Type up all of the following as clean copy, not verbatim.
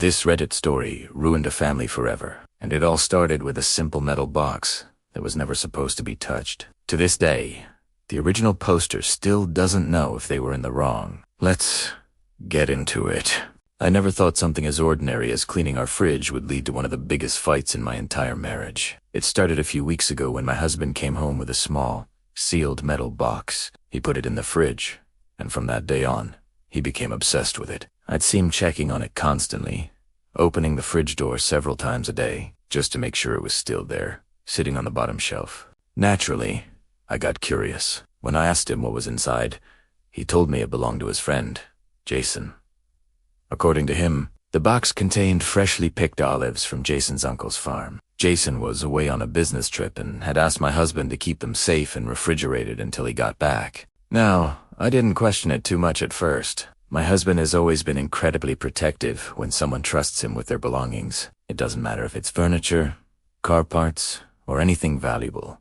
This Reddit story ruined a family forever, and it all started with a simple metal box that was never supposed to be touched. To this day, the original poster still doesn't know if they were in the wrong. Let's get into it. I never thought something as ordinary as cleaning our fridge would lead to one of the biggest fights in my entire marriage. It started a few weeks ago when my husband came home with a small, sealed metal box. He put it in the fridge, and from that day on, he became obsessed with it. I'd see him checking on it constantly, opening the fridge door several times a day, just to make sure it was still there, sitting on the bottom shelf. Naturally, I got curious. When I asked him what was inside, he told me it belonged to his friend, Jason. According to him, the box contained freshly picked olives from Jason's uncle's farm. Jason was away on a business trip and had asked my husband to keep them safe and refrigerated until he got back. Now, I didn't question it too much at first. My husband has always been incredibly protective when someone trusts him with their belongings. It doesn't matter if it's furniture, car parts, or anything valuable.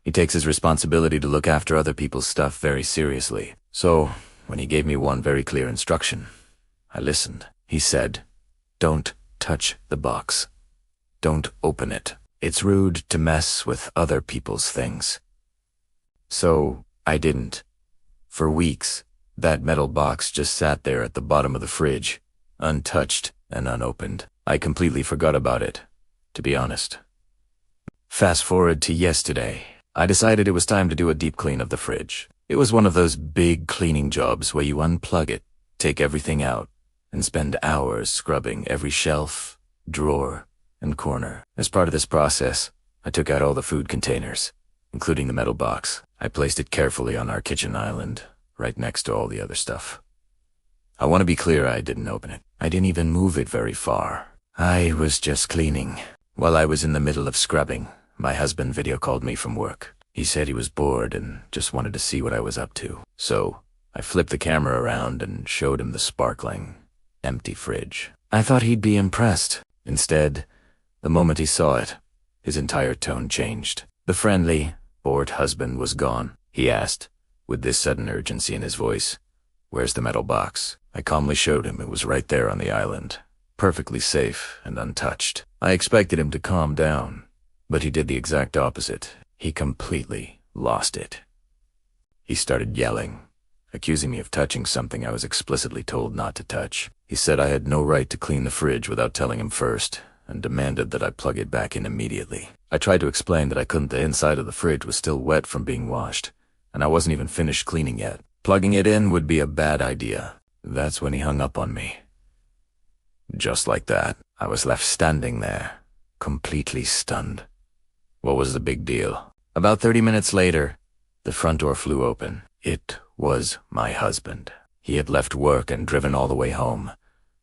He takes his responsibility to look after other people's stuff very seriously. So, when he gave me one very clear instruction, I listened. He said, "Don't touch the box. Don't open it. It's rude to mess with other people's things." So, I didn't. For weeks, that metal box just sat there at the bottom of the fridge, untouched and unopened. I completely forgot about it, to be honest. Fast forward to yesterday. I decided it was time to do a deep clean of the fridge. It was one of those big cleaning jobs where you unplug it, take everything out, and spend hours scrubbing every shelf, drawer, and corner. As part of this process, I took out all the food containers, including the metal box. I placed it carefully on our kitchen island, right next to all the other stuff. I want to be clear, I didn't open it. I didn't even move it very far. I was just cleaning. While I was in the middle of scrubbing, my husband video called me from work. He said he was bored and just wanted to see what I was up to. So, I flipped the camera around and showed him the sparkling, empty fridge. I thought he'd be impressed. Instead, the moment he saw it, his entire tone changed. The friendly, bored husband was gone. He asked, with this sudden urgency in his voice, "Where's the metal box?" I calmly showed him it was right there on the island, perfectly safe and untouched. I expected him to calm down, but he did the exact opposite. He completely lost it. He started yelling, accusing me of touching something I was explicitly told not to touch. He said I had no right to clean the fridge without telling him first, and demanded that I plug it back in immediately. I tried to explain that I couldn't. The inside of the fridge was still wet from being washed, and I wasn't even finished cleaning yet. Plugging it in would be a bad idea. That's when he hung up on me. Just like that, I was left standing there, completely stunned. What was the big deal? About 30 minutes later, the front door flew open. It was my husband. He had left work and driven all the way home,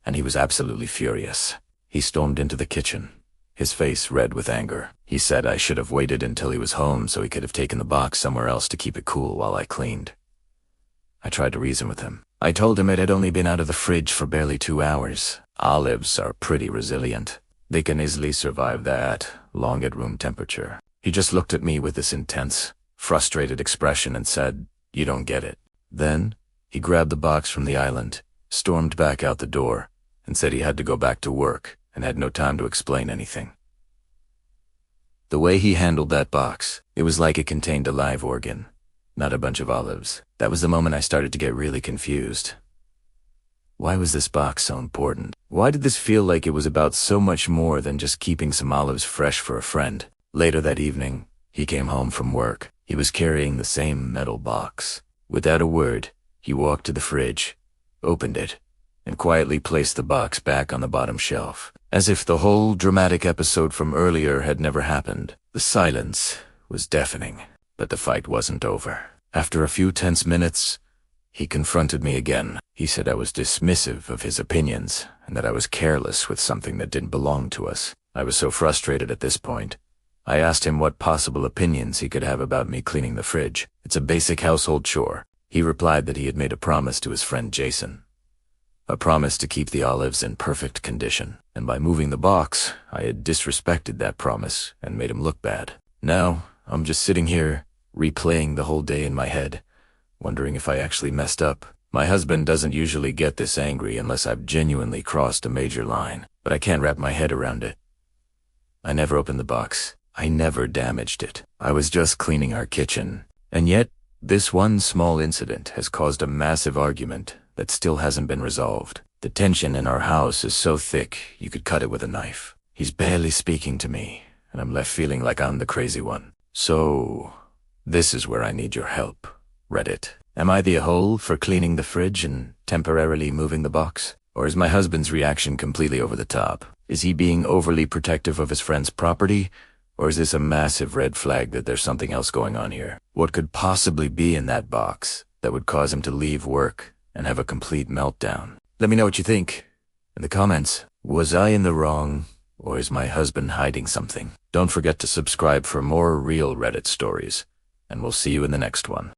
and he was absolutely furious. He stormed into the kitchen, his face red with anger. He said I should have waited until he was home so he could have taken the box somewhere else to keep it cool while I cleaned. I tried to reason with him. I told him it had only been out of the fridge for barely 2 hours. Olives are pretty resilient. They can easily survive that long at room temperature. He just looked at me with this intense, frustrated expression and said, "You don't get it." Then, he grabbed the box from the island, stormed back out the door, and said he had to go back to work and had no time to explain anything. The way he handled that box, it was like it contained a live organ, not a bunch of olives. That was the moment I started to get really confused. Why was this box so important? Why did this feel like it was about so much more than just keeping some olives fresh for a friend? Later that evening, he came home from work. He was carrying the same metal box. Without a word, he walked to the fridge, opened it, and quietly placed the box back on the bottom shelf, as if the whole dramatic episode from earlier had never happened. The silence was deafening, but the fight wasn't over. After a few tense minutes, he confronted me again. He said I was dismissive of his opinions and that I was careless with something that didn't belong to us. I was so frustrated at this point. I asked him what possible opinions he could have about me cleaning the fridge. It's a basic household chore. He replied that he had made a promise to his friend Jason. A promise to keep the olives in perfect condition. And by moving the box, I had disrespected that promise and made him look bad. Now, I'm just sitting here, replaying the whole day in my head, wondering if I actually messed up My husband doesn't usually get this angry unless I've genuinely crossed a major line, but I can't wrap my head around it. I never opened the box. I never damaged it. I was just cleaning our kitchen. And yet, this one small incident has caused a massive argument that still hasn't been resolved. The tension in our house is so thick you could cut it with a knife. He's barely speaking to me, and I'm left feeling like I'm the crazy one. So, this is where I need your help, Reddit. Am I the a-hole for cleaning the fridge and temporarily moving the box? Or is my husband's reaction completely over the top? Is he being overly protective of his friend's property? Or is this a massive red flag that there's something else going on here? What could possibly be in that box that would cause him to leave work and have a complete meltdown? Let me know what you think in the comments. Was I in the wrong, or is my husband hiding something? Don't forget to subscribe for more real Reddit stories, and we'll see you in the next one.